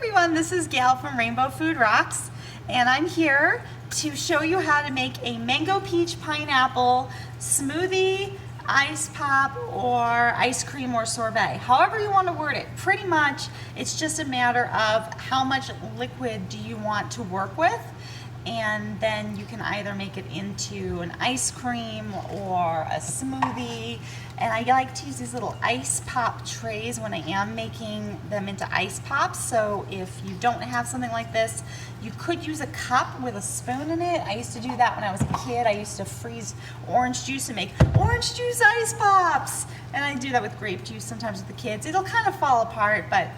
everyone, this is Gail from Rainbow Food Rocks, and I'm here to show you how to make a mango peach pineapple smoothie, ice pop, or ice cream or sorbet. However you want to word it. Pretty much it's just a matter of how much liquid do you want to work with, and then you can either make it into an ice cream or a smoothie. And I like to use these little ice pop trays when I am making them into ice pops. So if you don't have something like this, you could use a cup with a spoon in it. I used to do that when I was a kid. I used to freeze orange juice and make orange juice ice pops. And I do that with grape juice sometimes with the kids. It'll kind of fall apart, but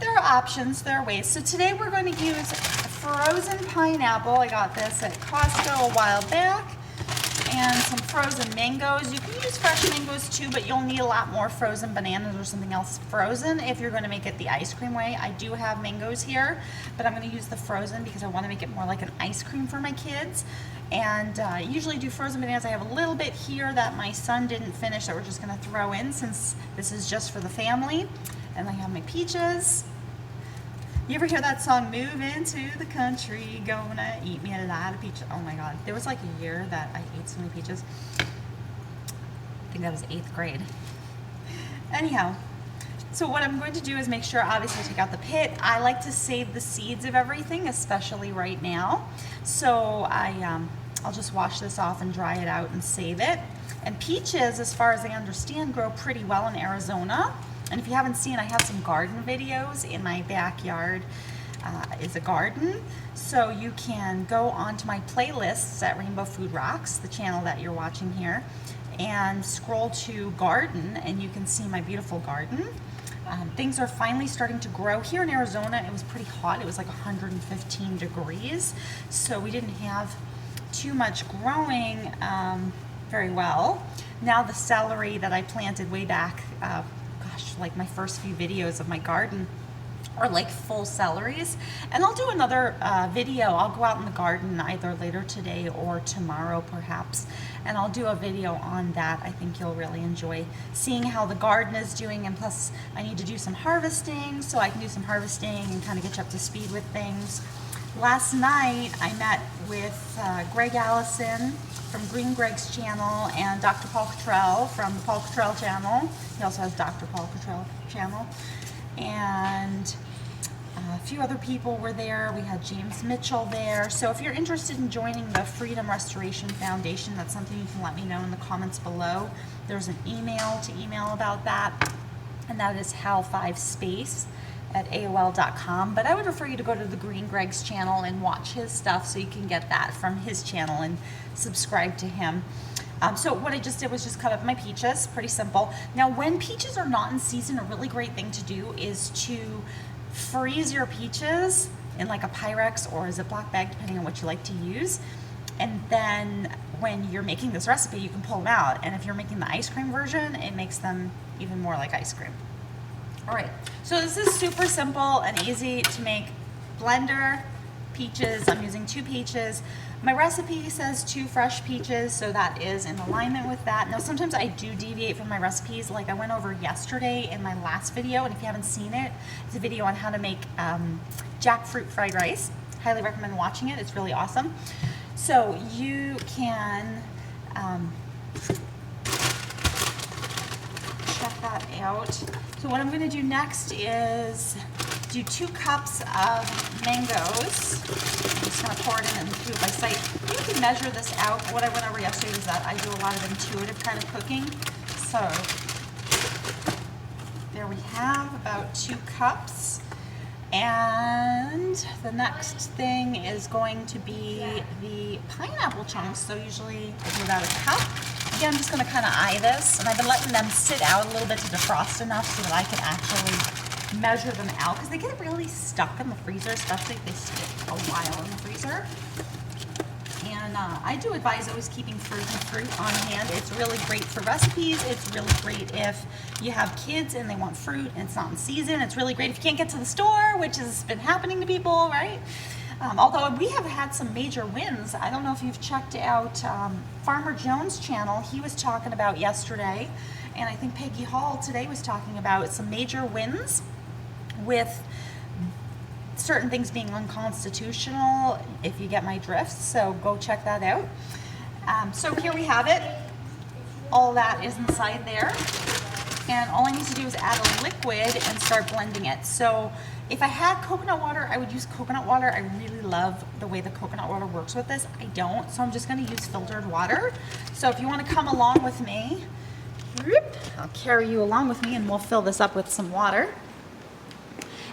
there are options, there are ways. So today we're going to use frozen pineapple. I got this at Costco a while back. And some frozen mangoes. You can use fresh mangoes too, but you'll need a lot more frozen bananas or something else frozen if you're going to make it the ice cream way. I do have mangoes here, but I'm going to use the frozen because I want to make it more like an ice cream for my kids. And I usually do frozen bananas. I have a little bit here that my son didn't finish that we're just going to throw in since this is just for the family. And I have my peaches. You ever hear that song, Move Into the Country, Gonna Eat Me a Lot of Peaches? Oh my God, there was like a year that I ate so many peaches. I think that was 8th grade. Anyhow, so what I'm going to do is make sure, obviously, take out the pit. I like to save the seeds of everything, especially right now. So I'll just wash this off and dry it out and save it. And peaches, as far as I understand, grow pretty well in Arizona. And if you haven't seen, I have some garden videos. In my backyard is a garden. So you can go onto my playlists at Rainbow Food Rocks, the channel that you're watching here, and scroll to garden, and you can see my beautiful garden. Things are finally starting to grow. Here in Arizona, it was pretty hot. It was like 115 degrees. So we didn't have too much growing very well. Now the celery that I planted way back, like my first few videos of my garden are like full celeries. And I'll do another video. I'll go out in the garden either later today or tomorrow perhaps, and I'll do a video on that. I think you'll really enjoy seeing how the garden is doing, and plus I need to do some harvesting, so I can do some harvesting and kind of get you up to speed with things. Last night I met with Greg Allison from Green Greg's channel and Dr. Paul Cottrell from the Paul Cottrell channel. He also has Dr. Paul Cottrell channel. And a few other people were there. We had James Mitchell there. So if you're interested in joining the Freedom Restoration Foundation, that's something you can let me know in the comments below. There's an email to email about that, and that is hal5space@aol.com. But I would refer you to go to the Green Greg's channel and watch his stuff so you can get that from his channel and subscribe to him. So what I just did was just cut up my peaches, pretty simple. Now when peaches are not in season, a really great thing to do is to freeze your peaches in like a Pyrex or a Ziploc bag, depending on what you like to use. And then when you're making this recipe, you can pull them out. And if you're making the ice cream version, it makes them even more like ice cream. All right, so this is super simple and easy to make. Blender, peaches, I'm using 2 peaches. My recipe says 2 fresh peaches, so that is in alignment with that. Now sometimes I do deviate from my recipes, like I went over yesterday in my last video, and if you haven't seen it, it's a video on how to make jackfruit fried rice. Highly recommend watching it, it's really awesome. So you can check that out. So what I'm going to do next is do 2 cups of mangoes. I'm just going to pour it in and do it by sight. You can measure this out. What I went over yesterday was that I do a lot of intuitive kind of cooking. So there we have about 2 cups. And the next thing is going to be the pineapple chunks. So usually I do about a cup. Again, I'm just going to kind of eye this, and I've been letting them sit out a little bit to defrost enough so that I can actually measure them out, because they get really stuck in the freezer, especially if they sit a while in the freezer. And I do advise always keeping frozen fruit on hand. It's really great for recipes. It's really great if you have kids and they want fruit and it's not in season. It's really great if you can't get to the store, which has been happening to people, right? Although we have had some major wins. I don't know if you've checked out Farmer Jones' channel. He was talking about yesterday, and I think Peggy Hall today was talking about some major wins with certain things being unconstitutional, if you get my drift, so go check that out. So here we have it. All that is inside there. And all I need to do is add a liquid and start blending it. So if I had coconut water, I would use coconut water. I really love the way the coconut water works with this. I don't, so I'm just gonna use filtered water. So if you wanna come along with me, I'll carry you along with me and we'll fill this up with some water.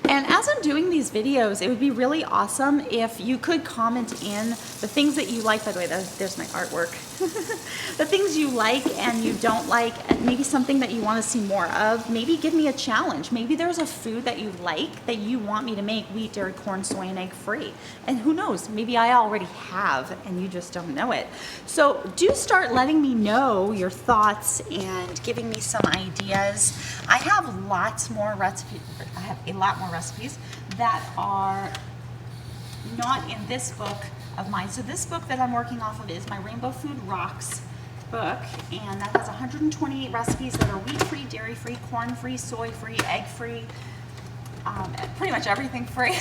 And as I'm doing these videos, it would be really awesome if you could comment in the things that you like. By the way, there's my artwork. The things you like and you don't like, and maybe something that you want to see more of. Maybe give me a challenge. Maybe there's a food that you like that you want me to make wheat, dairy, corn, soy, and egg free. And who knows, maybe I already have and you just don't know it. So do start letting me know your thoughts and giving me some ideas. I have lots more recipes. I have a lot more recipes that are not in this book of mine. So this book that I'm working off of is my Rainbow Food Rocks book, and that has 128 recipes that are wheat-free, dairy-free, corn-free, soy-free, egg-free, pretty much everything free,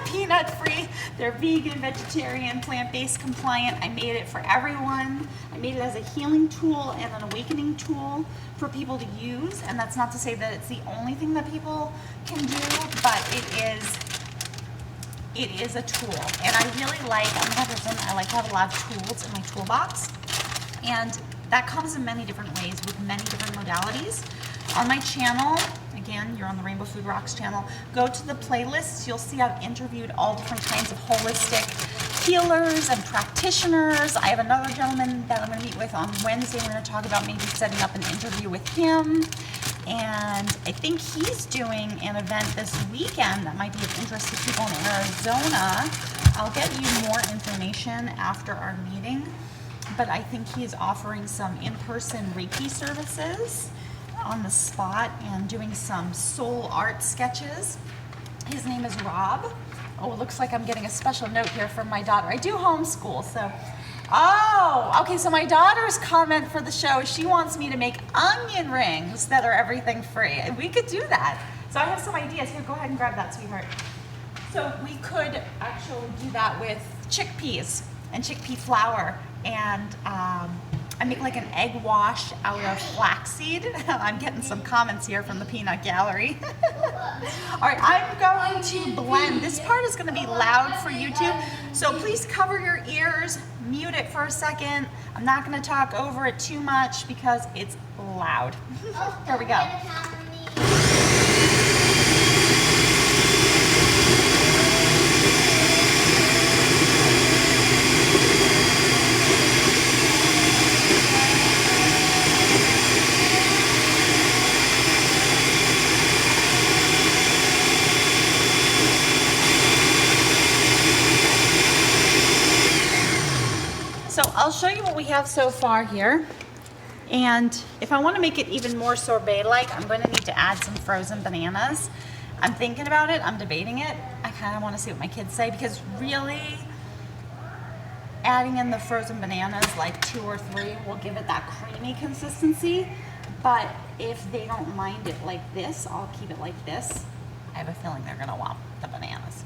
peanut-free. They're vegan, vegetarian, plant-based, compliant. I made it for everyone. I made it as a healing tool and an awakening tool for people to use, and that's not to say that it's the only thing that people can do, but it is a tool. And I really like, I'm a person, I like to have a lot of tools in my toolbox, and that comes in many different ways with many different modalities. On my channel, again, you're on the Rainbow Food Rocks channel, go to the playlists. You'll see I've interviewed all different kinds of holistic healers and practitioners. I have another gentleman that I'm going to meet with on Wednesday. We're going to talk about maybe setting up an interview with him. And I think he's doing an event this weekend that might be of interest to people in Arizona. I'll get you more information after our meeting. But I think he's offering some in-person Reiki services on the spot and doing some soul art sketches. His name is Rob. Oh, it looks like I'm getting a special note here from my daughter. I do homeschool, so. Oh, okay, so my daughter's comment for the show, she wants me to make onion rings that are everything free. And we could do that. So I have some ideas. Here, go ahead and grab that, sweetheart. So we could actually do that with chickpeas and chickpea flour. And I make like an egg wash out of flaxseed. I'm getting some comments here from the Peanut Gallery. All right, I'm going to blend. This part is going to be loud for YouTube, so please cover your ears, mute it for a second. I'm not going to talk over it too much because it's loud. Here we go. So I'll show you what we have so far here. And if I want to make it even more sorbet-like, I'm going to need to add some frozen bananas. I'm thinking about it. I'm debating it. I kind of want to see what my kids say, because really adding in the frozen bananas, like 2 or 3, will give it that creamy consistency. But if they don't mind it like this, I'll keep it like this. I have a feeling they're going to want the bananas.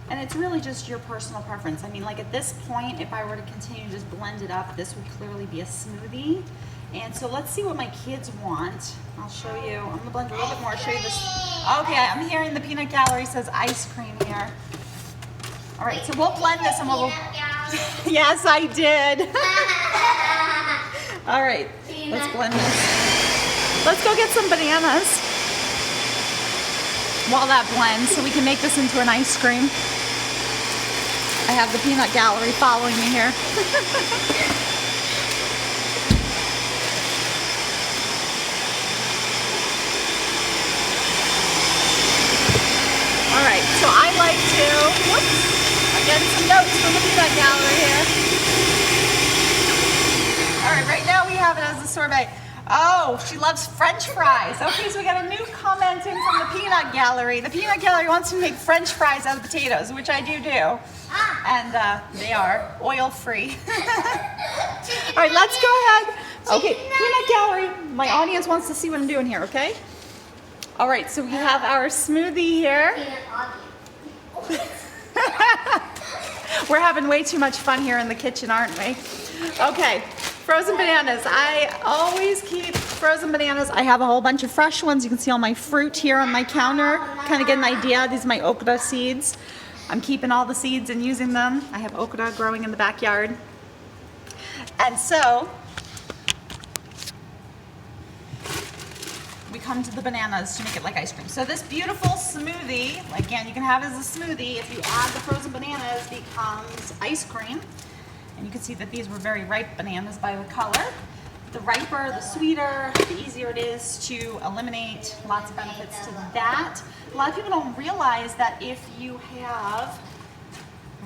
And it's really just your personal preference. I mean, like at this point, if I were to continue to just blend it up, this would clearly be a smoothie. And so let's see what my kids want. I'll show you. I'm gonna blend a little bit more, show you this. Okay, I'm hearing the Peanut Gallery says ice cream here. All right, so we'll blend this and we'll. Yes, I did. All right, let's blend this. Let's go get some bananas while that blends so we can make this into an ice cream. I have the Peanut Gallery following me here. All right, so I like to, whoops, I'm getting some notes from the Peanut Gallery here. All right, right now we have it as a sorbet. Oh, she loves French fries. Okay, so we got a new comment in from the Peanut Gallery. The Peanut Gallery wants to make French fries out of potatoes, which I do. And they are oil-free. All right, let's go ahead. Okay, Peanut Gallery, my audience wants to see what I'm doing here, okay? All right, so we have our smoothie here. We're having way too much fun here in the kitchen, aren't we? Okay, frozen bananas. I always keep frozen bananas. I have a whole bunch of fresh ones. You can see all my fruit here on my counter. Kind of get an idea. These are my okra seeds. I'm keeping all the seeds and using them. I have okra growing in the backyard. And so, we come to the bananas to make it like ice cream. So this beautiful smoothie, again, you can have it as a smoothie. If you add the frozen bananas, it becomes ice cream. And you can see that these were very ripe bananas by the color. The riper, the sweeter, the easier it is to eliminate. Lots of benefits to that. A lot of people don't realize that if you have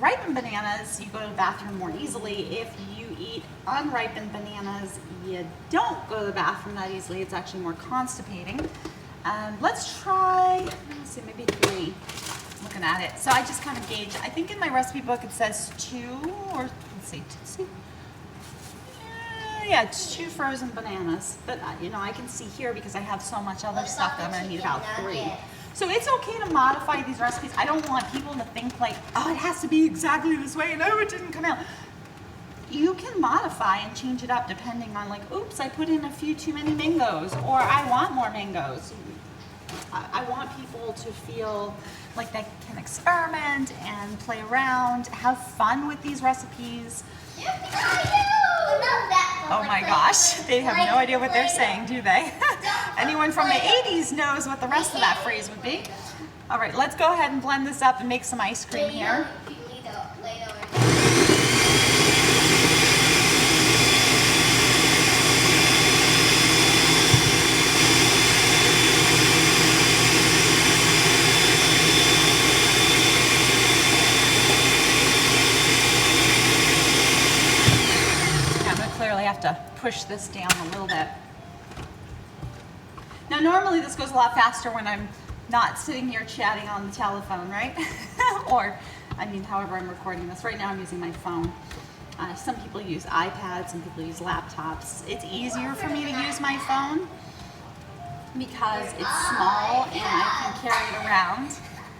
ripened bananas, you go to the bathroom more easily. If you eat unripened bananas, you don't go to the bathroom that easily. It's actually more constipating. Let's try, let's see, maybe 3. Looking at it. So I just kind of gauge. I think in my recipe book it says 2, or let's see. Yeah, it's 2 frozen bananas. But you know, I can see here because I have so much other stuff that I'm gonna need about 3. So it's okay to modify these recipes. I don't want people to think like, oh, it has to be exactly this way, and oh, it didn't come out. You can modify and change it up depending on like, oops, I put in a few too many mangoes, or I want more mangoes. I want people to feel like they can experiment and play around, have fun with these recipes. Oh my gosh, they have no idea what they're saying, do they? Anyone from the 80s knows what the rest of that phrase would be. All right, let's go ahead and blend this up and make some ice cream here. Have to push this down a little bit. Now normally this goes a lot faster when I'm not sitting here chatting on the telephone, right? Or, I mean, however I'm recording this. Right now I'm using my phone. Some people use iPads, some people use laptops. It's easier for me to use my phone because it's small and I can carry it around.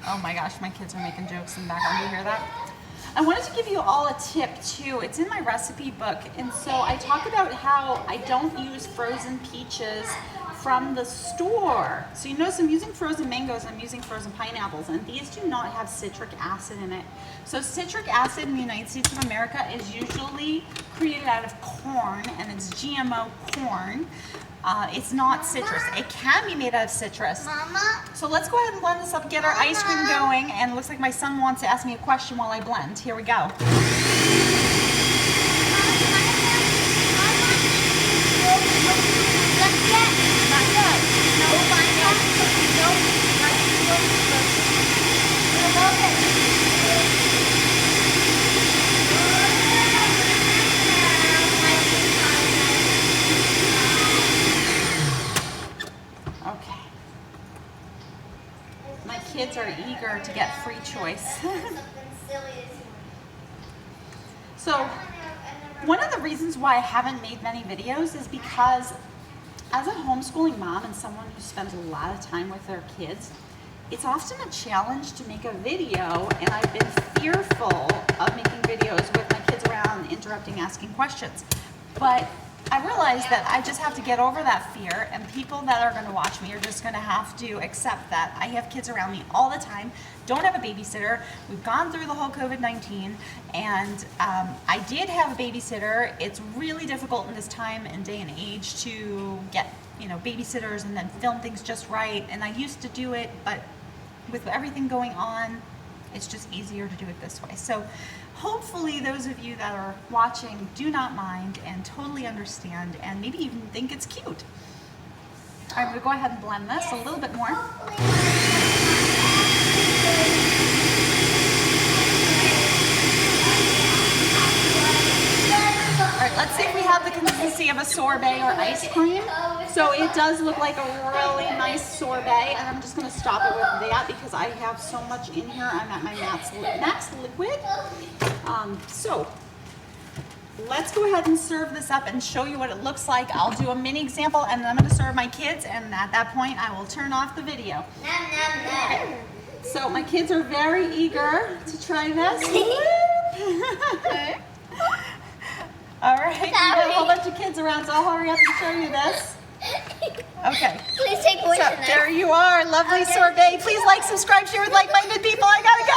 Oh my gosh, my kids are making jokes in the background. Do you hear that? I wanted to give you all a tip too. It's in my recipe book, and so I talk about how I don't use frozen peaches from the store. So you notice I'm using frozen mangoes, I'm using frozen pineapples, and these do not have citric acid in it. So citric acid in the United States of America is usually created out of corn, and it's GMO corn. It's not citrus. It can be made out of citrus. Mama? So let's go ahead and blend this up, get our ice cream going, and it looks like my son wants to ask me a question while I blend. Here we go. Kids are eager to get free choice. So one of the reasons why I haven't made many videos is because as a homeschooling mom and someone who spends a lot of time with their kids, it's often a challenge to make a video, and I've been fearful of making videos with my kids around, interrupting, asking questions. But I realized that I just have to get over that fear, and people that are going to watch me are just going to have to accept that I have kids around me all the time, don't have a babysitter. We've gone through the whole COVID-19, and I did have a babysitter. It's really difficult in this time and day and age to get, you know, babysitters and then film things just right, and I used to do it, but with everything going on, it's just easier to do it this way. So hopefully those of you that are watching do not mind and totally understand and maybe even think it's cute. I'm going to go ahead and blend this a little bit more. Alright, let's see if we have the consistency of a sorbet or ice cream. So it does look like a really nice sorbet, and I'm just going to stop it with that because I have so much in here. I'm at my max liquid. So let's go ahead and serve this up and show you what it looks like. I'll do a mini example and then I'm going to serve my kids, and at that point I will turn off the video. Okay. So my kids are very eager to try this. All right, we got a whole bunch of kids around, so I'll hurry up and show you this. Okay. Please take poison. So there you are, lovely sorbet. Please like, subscribe, share with like-minded people. I gotta go.